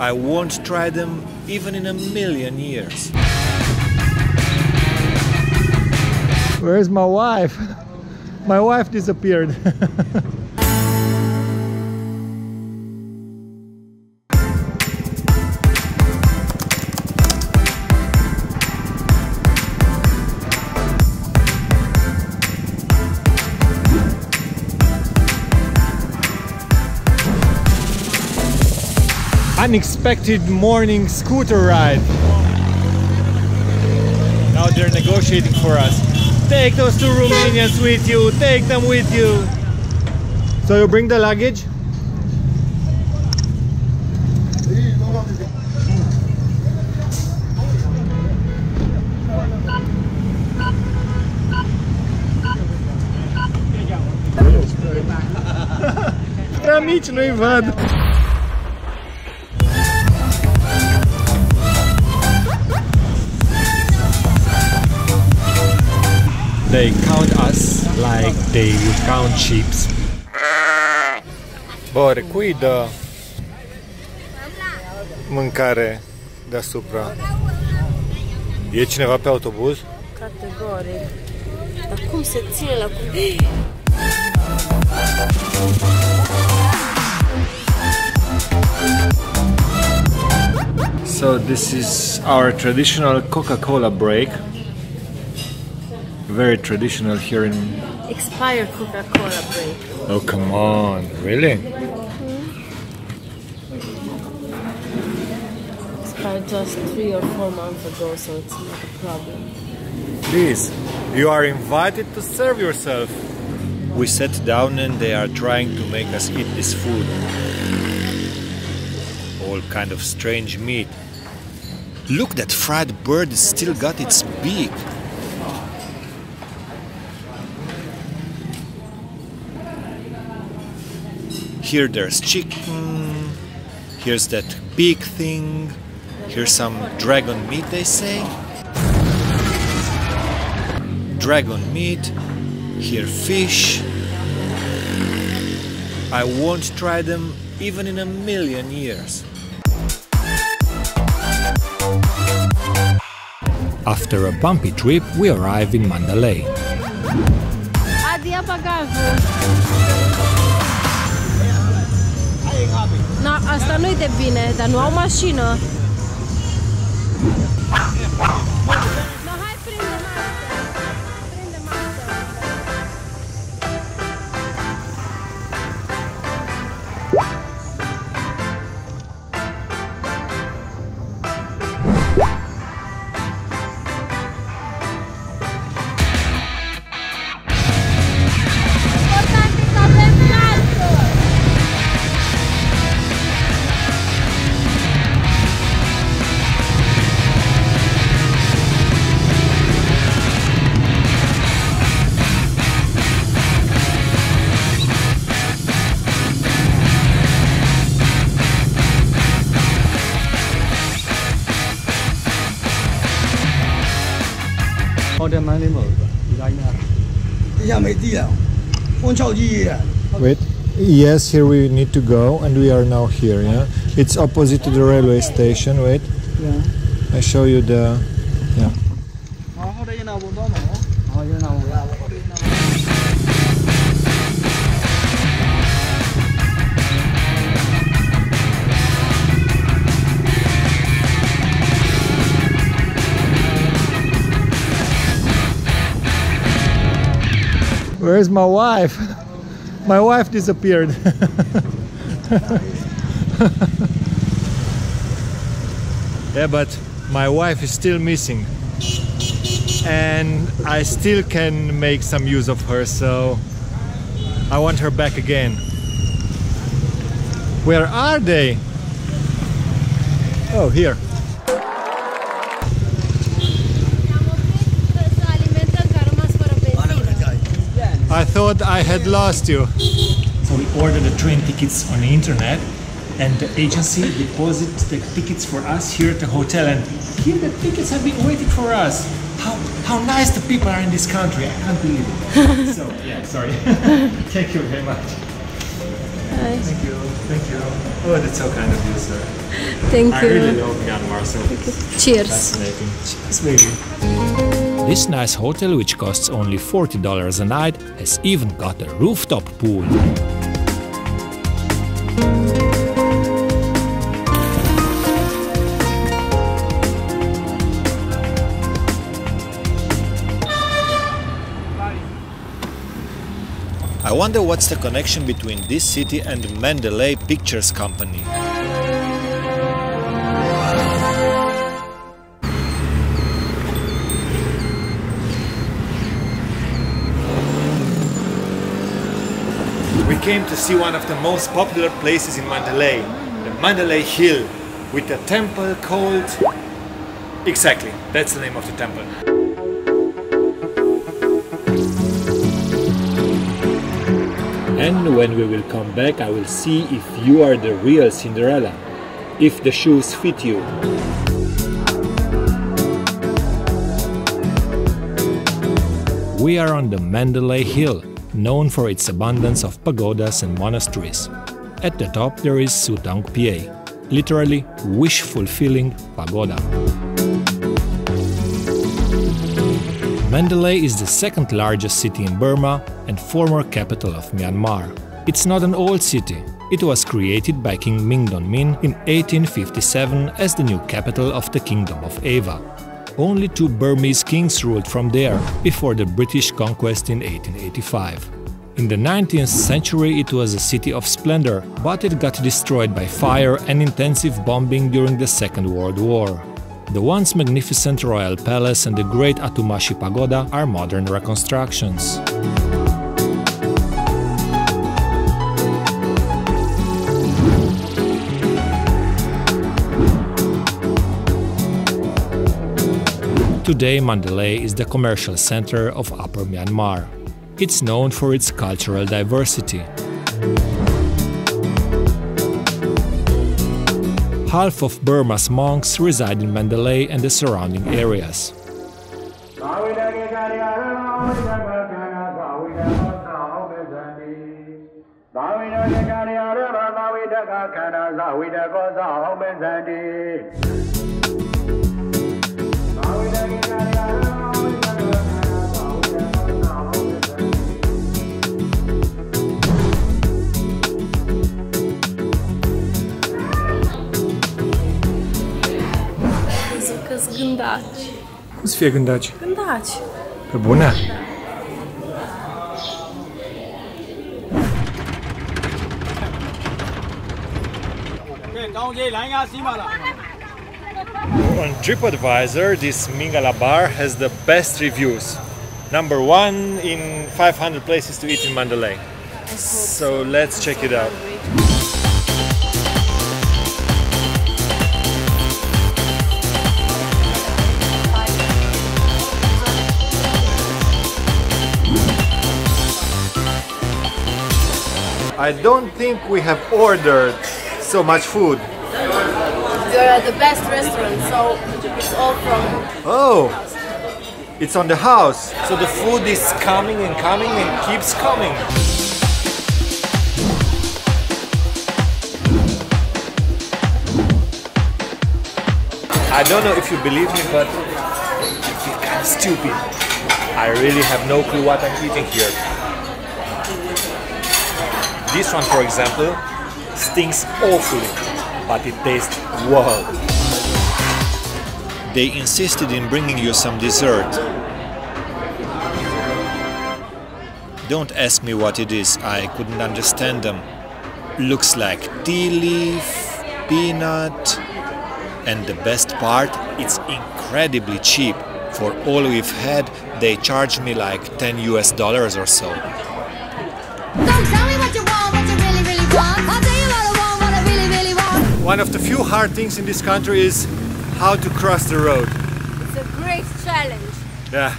I won't try them even in a million years. Where's my wife? My wife disappeared. Unexpected morning scooter ride. Now they're negotiating for us. Take those two Romanians with you, take them with you. So you bring the luggage? Prea mici, nu-i văd. They count us like they would count sheep. Bă, cui dă mâncare deasupra? E cineva pe autobuz? Categoric. Dar cum se ține la cum? So this is our traditional Coca-Cola break. Very traditional here in... Expired Coca-Cola break. Oh, come on. Really? Expired just 3 or 4 months ago, so it's not a problem. Please, you are invited to serve yourself. We sat down and they are trying to make us eat this food. All kind of strange meat. Look, that fried bird still got its beak. Here there's chicken, here's that big thing, here's some dragon meat, they say. Dragon meat, here fish. I won't try them even in a million years. After a bumpy trip, we arrive in Mandalay. Adia bagajul. Na, asta nu-i de bine, dar nu au mașină. No, hai, prinde-mă asta. Prinde-mă asta. Important e să avem calțul. Wait, yes, here we need to go, and we are now here, yeah? It's opposite to the railway station, wait. Yeah. I show you the... yeah. Where's my wife? My wife disappeared. Yeah, but my wife is still missing. And I still can make some use of her, so I want her back again. Where are they? Oh, here. I thought I had lost you. So we ordered the train tickets on the internet, and the agency deposited the tickets for us here at the hotel, and here the tickets have been waiting for us. How nice the people are in this country, I can't believe it. So, yeah, sorry. Thank you very much. Bye. Thank you. Thank you. Oh, that's so kind of you, sir. Thank I you. really love Myanmar, so Cheers. fascinating. Cheers, baby. This nice hotel, which costs only $40 a night, has even got a rooftop pool. I wonder what's the connection between this city and Mandalay Pictures Company. We came to see one of the most popular places in Mandalay, the Mandalay Hill, with a temple called... Exactly, that's the name of the temple. And when we will come back, I will see if you are the real Cinderella, if the shoes fit you. We are on the Mandalay Hill, known for its abundance of pagodas and monasteries. At the top there is Sutaungpyei, literally wish-fulfilling pagoda. Mandalay is the second largest city in Burma and former capital of Myanmar. It's not an old city. It was created by King Mingdonmin in 1857 as the new capital of the Kingdom of Ava. Only 2 Burmese kings ruled from there before the British conquest in 1885. In the 19th century it was a city of splendor, but it got destroyed by fire and intensive bombing during the Second World War. The once magnificent royal palace and the great Atumashi pagoda are modern reconstructions. Today Mandalay is the commercial center of Upper Myanmar. It's known for its cultural diversity. Half of Burma's monks reside in Mandalay and the surrounding areas. Gândaci. Cum să fie gândaci? Gândaci. Pe bune? On TripAdvisor, this Mingalabar has the best reviews. Number 1 in 500 places to eat in Mandalay. So let's check it out. I don't think we have ordered so much food. You're at the best restaurant, so it's all from... Oh, it's on the house. So the food is coming and coming and keeps coming. I don't know if you believe me, but I feel kind of stupid. I really have no clue what I'm eating here. This one, for example, stinks awfully, but it tastes wow. They insisted in bringing you some dessert. Don't ask me what it is, I couldn't understand them. Looks like tea leaf, peanut, and the best part, it's incredibly cheap. For all we've had, they charged me like $10 US or so. Don't tell me what you want, what you really, really want. I'll tell you what I want, what I really, really want. One of the few hard things in this country is how to cross the road. It's a great challenge. Yeah.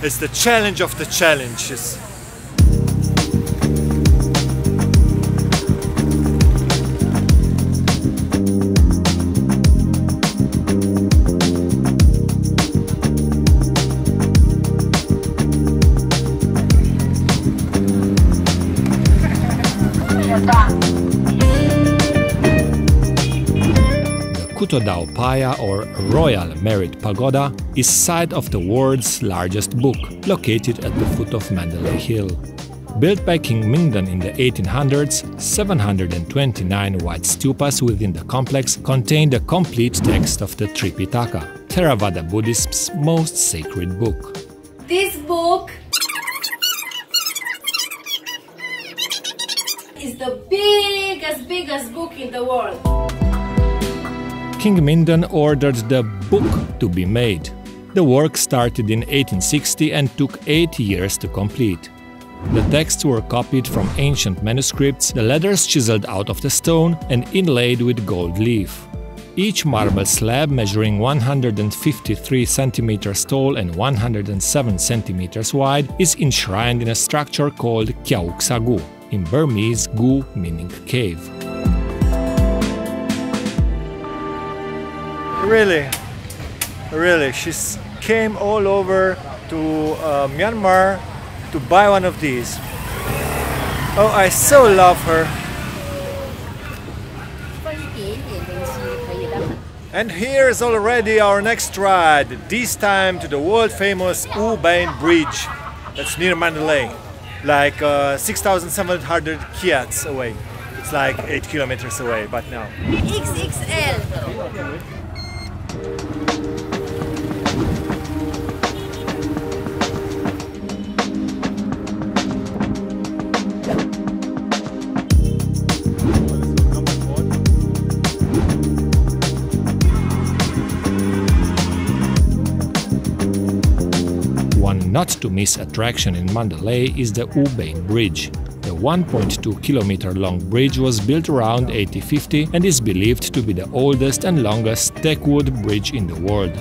It's the challenge of the challenges. Kuthodaw Paya, or Royal Merit Pagoda, is site of the world's largest book, located at the foot of Mandalay Hill. Built by King Mingdan in the 1800s, 729 white stupas within the complex contain the complete text of the Tripitaka, Theravada Buddhism's most sacred book. This book is the biggest book in the world. King Mingdan ordered the book to be made. The work started in 1860 and took 8 years to complete. The texts were copied from ancient manuscripts, the letters chiseled out of the stone and inlaid with gold leaf. Each marble slab, measuring 153 centimeters tall and 107 centimeters wide, is enshrined in a structure called Kyauksagu, in Burmese gu meaning cave. Really, she came all over to Myanmar to buy one of these. Oh, I so love her. And here's already our next ride, this time to the world famous Bein Bridge. That's near Mandalay, like 6,700 kiats away. It's like 8 kilometers away, but now. XXL. One not-to-miss attraction in Mandalay is the Bein Bridge. The 1.2-kilometer long bridge was built around 1850 and is believed to be the oldest and longest teakwood bridge in the world.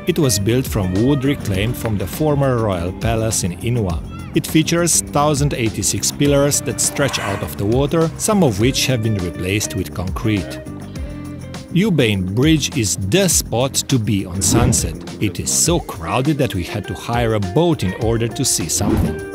It was built from wood reclaimed from the former royal palace in Monywa. It features 1,086 pillars that stretch out of the water, some of which have been replaced with concrete. Bein Bridge is the spot to be on sunset. It is so crowded that we had to hire a boat in order to see something.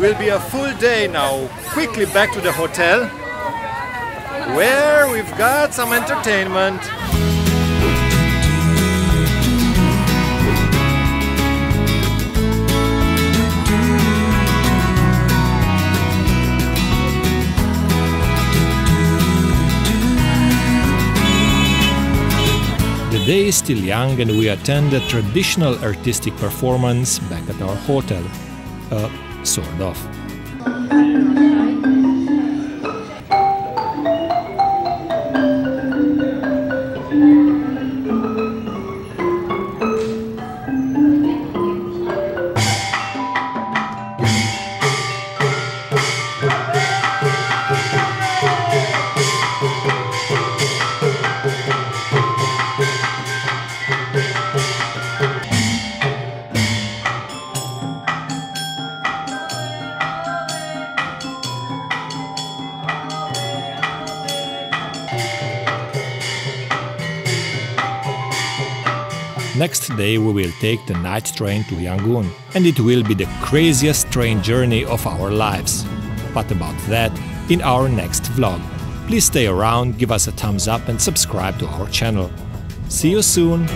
Will be a full day now. Quickly back to the hotel, where we've got some entertainment. The day is still young and we attend a traditional artistic performance back at our hotel. Sort of. Next day we will take the night train to Yangon, and it will be the craziest train journey of our lives. But about that in our next vlog. Please stay around, give us a thumbs up and subscribe to our channel. See you soon!